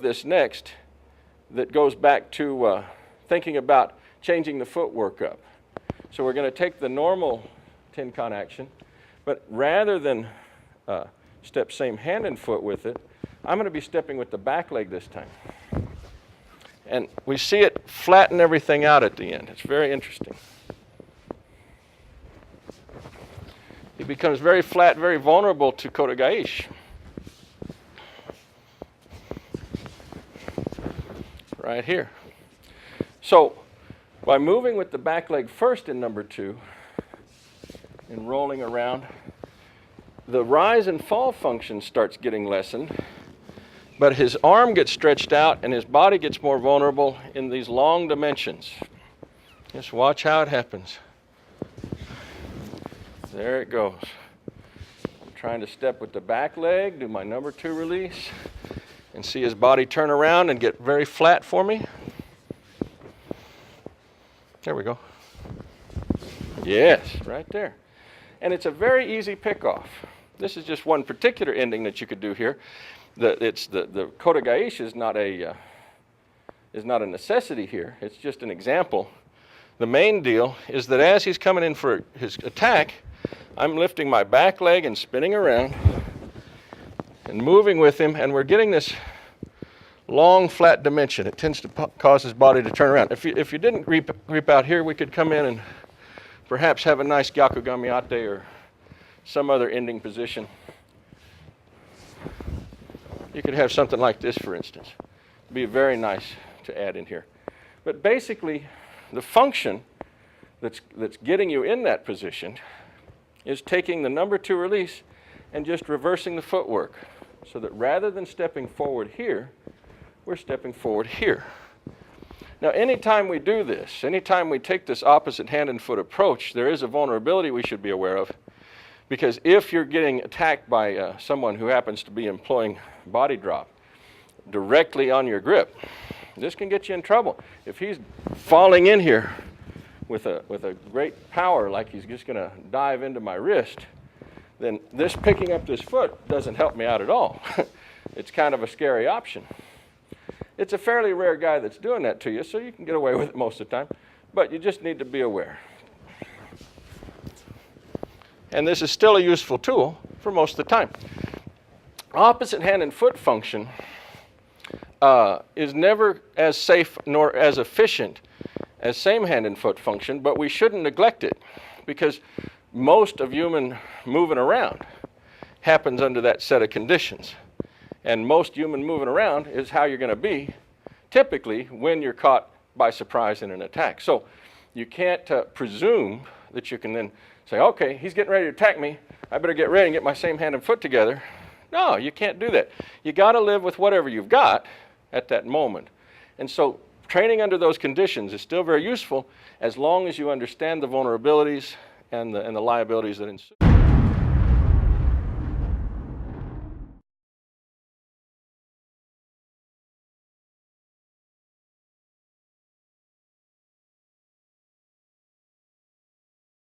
of this next that goes back to thinking about changing the footwork up. So we're going to take the normal Tenkan action, but rather than step same hand and foot with it, I'm going to be stepping with the back leg this time. And we see it flatten everything out at the end. It's very interesting. He becomes very flat, very vulnerable to Kodagaishi. Right here. So by moving with the back leg first in number 2 and rolling around, the rise and fall function starts getting lessened, but his arm gets stretched out and his body gets more vulnerable in these long dimensions. Just watch how it happens. There it goes. I'm trying to step with the back leg, do my number 2 release, and see his body turn around and get very flat for me. There we go. Yes, right there. And it's a very easy pick-off. This is just one particular ending that you could do here. The Kodagaishi is not a necessity here. It's just an example. The main deal is that as he's coming in for his attack, I'm lifting my back leg and spinning around and moving with him, and we're getting this long, flat dimension. It tends to cause his body to turn around. If you didn't creep out here, we could come in and perhaps have a nice Gyakugamiate or some other ending position. You could have something like this, for instance. It'd be very nice to add in here. But basically, the function that's getting you in that position is taking the number 2 release and just reversing the footwork, so that rather than stepping forward here, we're stepping forward here. Now, anytime we do this, anytime we take this opposite hand and foot approach, there is a vulnerability we should be aware of. Because if you're getting attacked by someone who happens to be employing body drop directly on your grip, this can get you in trouble. If he's falling in here with a great power, like he's just going to dive into my wrist, then this picking up this foot doesn't help me out at all. It's kind of a scary option. It's a fairly rare guy that's doing that to you, so you can get away with it most of the time, but you just need to be aware. And this is still a useful tool for most of the time. Opposite hand and foot function is never as safe nor as efficient as same hand and foot function, but we shouldn't neglect it, because most of human moving around happens under that set of conditions. And most human moving around is how you're going to be typically when you're caught by surprise in an attack. So you can't presume that you can then say, okay, he's getting ready to attack me, I better get ready and get my same hand and foot together. No, you can't do that. You got to live with whatever you've got at that moment. And so training under those conditions is still very useful as long as you understand the vulnerabilities and the liabilities that ensue.